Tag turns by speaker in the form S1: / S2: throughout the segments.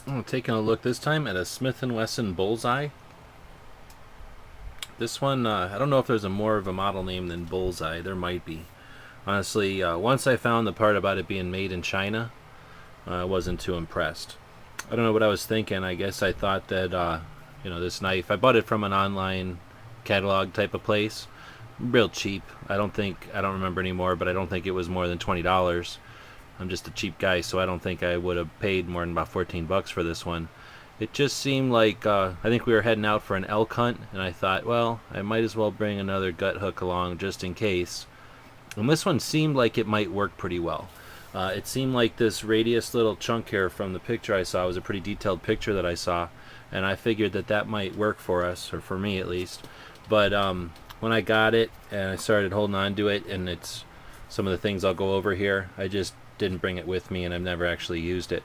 S1: I'm taking a look this time at a Smith Wesson Bullseye. This one, I don't know if there's a more of a model name than Bullseye. There might be. Honestly, once I found the part about it being made in China, I wasn't too impressed. I don't know what I was thinking. I guess I thought that, this knife, I bought it from an online catalog type of place. Real cheap. I don't remember anymore, but I don't think it was more than $20. I'm just a cheap guy, so I don't think I would have paid more than about 14 bucks for this one. It just seemed like, I think we were heading out for an elk hunt, and I thought, well, I might as well bring another gut hook along just in case. And this one seemed like it might work pretty well. It seemed like this radius little chunk here from the picture I saw was a pretty detailed picture that I saw, and I figured that that might work for us, or for me at least. But when I got it and I started holding on to it, and it's some of the things I'll go over here, I just didn't bring it with me, and I've never actually used it.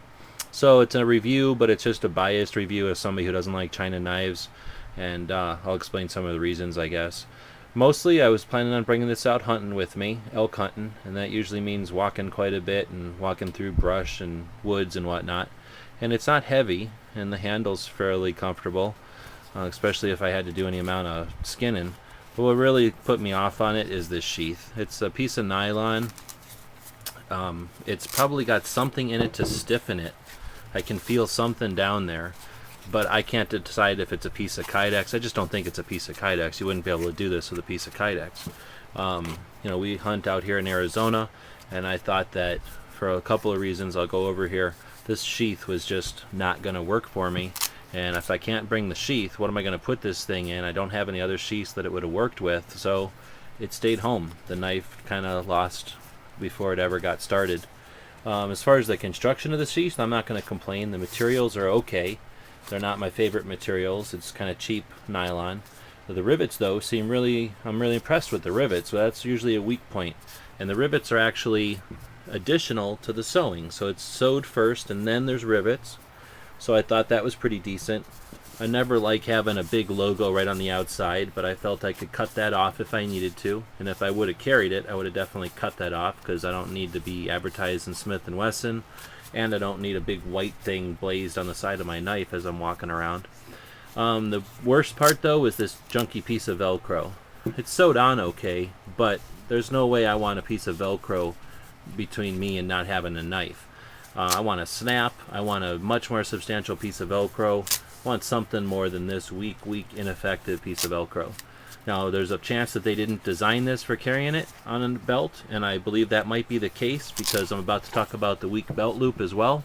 S1: So it's a review, but it's just a biased review of somebody who doesn't like China knives, and I'll explain some of the reasons, I guess. Mostly I was planning on bringing this out hunting with me, elk hunting, and that usually means walking quite a bit and walking through brush and woods and whatnot. And it's not heavy, and the handle's fairly comfortable, especially if I had to do any amount of skinning. But what really put me off on it is this sheath. It's a piece of nylon. It's probably got something in it to stiffen it. I can feel something down there, but I can't decide if it's a piece of Kydex. I just don't think it's a piece of Kydex. You wouldn't be able to do this with a piece of Kydex. We hunt out here in Arizona, and I thought that for a couple of reasons I'll go over here, this sheath was just not going to work for me. And if I can't bring the sheath, what am I going to put this thing in? I don't have any other sheaths that it would have worked with, so it stayed home. The knife kind of lost before it ever got started. As far as the construction of the sheath, I'm not going to complain. The materials are okay. They're not my favorite materials. It's kind of cheap nylon. The rivets, though, I'm really impressed with the rivets. So that's usually a weak point. And the rivets are actually additional to the sewing. So it's sewed first, and then there's rivets. So I thought that was pretty decent. I never like having a big logo right on the outside, but I felt I could cut that off if I needed to. And if I would have carried it, I would have definitely cut that off, because I don't need to be advertised in Smith & Wesson, and I don't need a big white thing blazed on the side of my knife as I'm walking around. The worst part, though, is this junky piece of Velcro. It's sewed on okay, but there's no way I want a piece of Velcro between me and not having a knife. I want a snap. I want a much more substantial piece of Velcro. I want something more than this weak, ineffective piece of Velcro. Now, there's a chance that they didn't design this for carrying it on a belt, and I believe that might be the case, because I'm about to talk about the weak belt loop as well.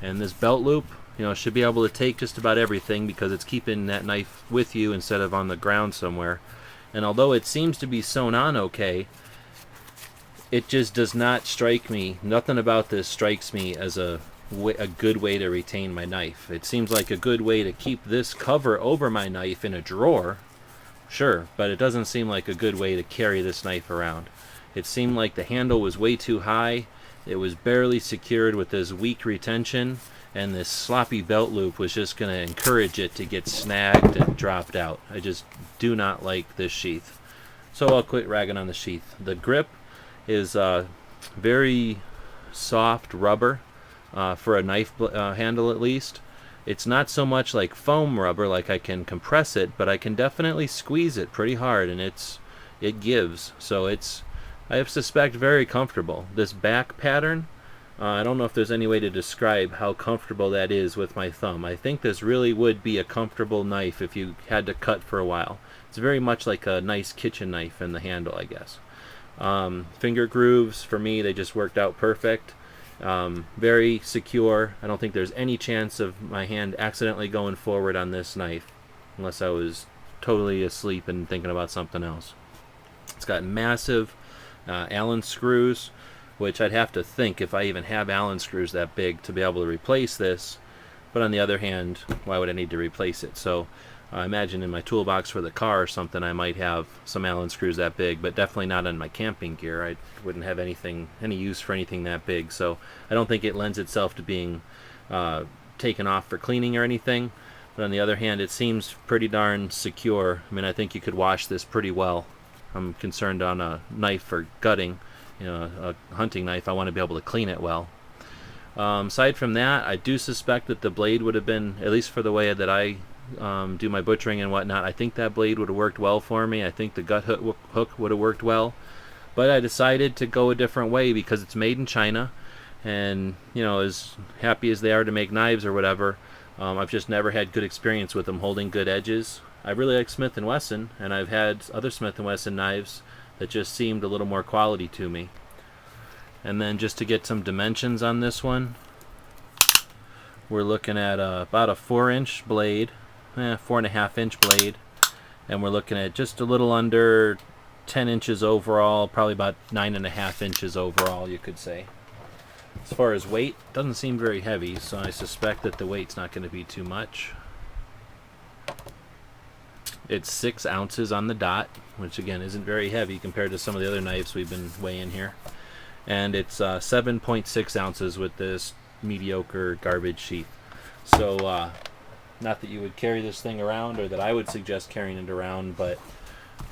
S1: And this belt loop, should be able to take just about everything, because it's keeping that knife with you instead of on the ground somewhere. And although it seems to be sewn on okay, it just does not strike me. Nothing about this strikes me as a good way to retain my knife. It seems like a good way to keep this cover over my knife in a drawer, sure, but it doesn't seem like a good way to carry this knife around. It seemed like the handle was way too high. It was barely secured with this weak retention, and this sloppy belt loop was just going to encourage it to get snagged and dropped out. I just do not like this sheath. So I'll quit ragging on the sheath. The grip is very soft rubber. For a knife handle at least. It's not so much like foam rubber, like I can compress it, but I can definitely squeeze it pretty hard, and it gives. So I suspect, very comfortable. This back pattern, I don't know if there's any way to describe how comfortable that is with my thumb. I think this really would be a comfortable knife if you had to cut for a while. It's very much like a nice kitchen knife in the handle, I guess. Finger grooves, for me, they just worked out perfect. Very secure. I don't think there's any chance of my hand accidentally going forward on this knife, unless I was totally asleep and thinking about something else. It's got massive Allen screws, which I'd have to think if I even have Allen screws that big to be able to replace this. But on the other hand, why would I need to replace it? So I imagine in my toolbox for the car or something, I might have some Allen screws that big, but definitely not on my camping gear. I wouldn't have any use for anything that big, so I don't think it lends itself to being taken off for cleaning or anything. But on the other hand, it seems pretty darn secure. I mean, I think you could wash this pretty well. I'm concerned on a knife for gutting, a hunting knife. I want to be able to clean it well. Aside from that, I do suspect that the blade would have been, at least for the way that I do my butchering and whatnot, I think that blade would have worked well for me. I think the gut hook would have worked well. But I decided to go a different way because it's made in China. And, you know, as happy as they are to make knives or whatever, I've just never had good experience with them holding good edges. I really like Smith & Wesson, and I've had other Smith & Wesson knives that just seemed a little more quality to me. And then just to get some dimensions on this one, we're looking at about a 4-inch blade, 4.5-inch blade, and we're looking at just a little under 10 inches overall, probably about 9.5 inches overall, you could say. As far as weight, it doesn't seem very heavy, so I suspect that the weight's not going to be too much. It's 6 ounces on the dot, which again isn't very heavy compared to some of the other knives we've been weighing here. And it's 7.6 ounces with this mediocre garbage sheath. So not that you would carry this thing around, or that I would suggest carrying it around, but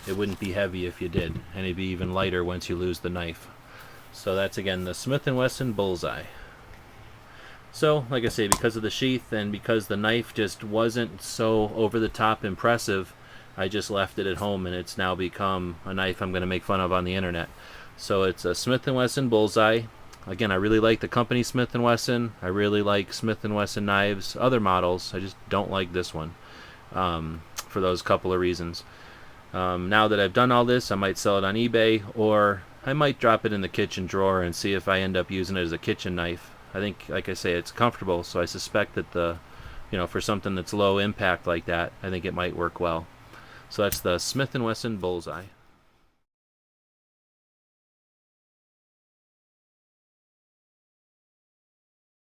S1: it wouldn't be heavy if you did, and it'd be even lighter once you lose the knife. So that's again the Smith & Wesson Bullseye. So like I say, because of the sheath and because the knife just wasn't so over the top impressive, I just left it at home, and it's now become a knife I'm going to make fun of on the internet. So it's a Smith & Wesson Bullseye. Again, I really like the company Smith & Wesson. I really like Smith & Wesson knives, other models. I just don't like this one for those couple of reasons. Now that I've done all this, I might sell it on eBay, or I might drop it in the kitchen drawer and see if I end up using it as a kitchen knife. I think, like I say, it's comfortable, so I suspect that for something that's low impact like that, I think it might work well. So that's the Smith & Wesson Bullseye.